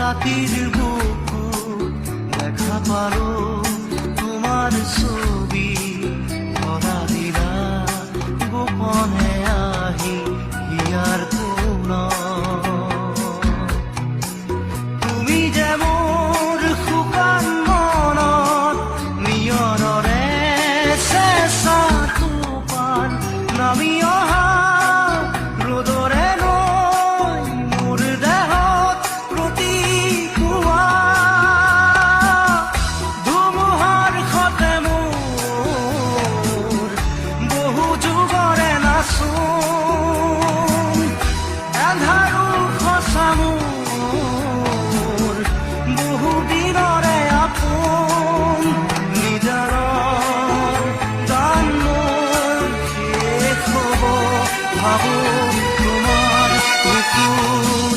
রাতির বুকু দেখা পারো তোমার ছবি ধরা দিলা গোপনে আহি হিয়ার কোন তুমি যে মোৰ শুকান মনত নিয়ৰৰে চেঁচা টোপাল নামি অহা ৰ'দৰে নৈ মোৰ দেহত প্ৰতিকুৱা ধুমুহাৰ সতে মোৰ বহু যুগৰে নাচোন এন্ধাৰো সঁচা মোৰ বহু দিনৰে আপোন নিজাৰৰ গান মোৰ শেষ হ'ব ভাবোঁ তোমাৰ বুকুত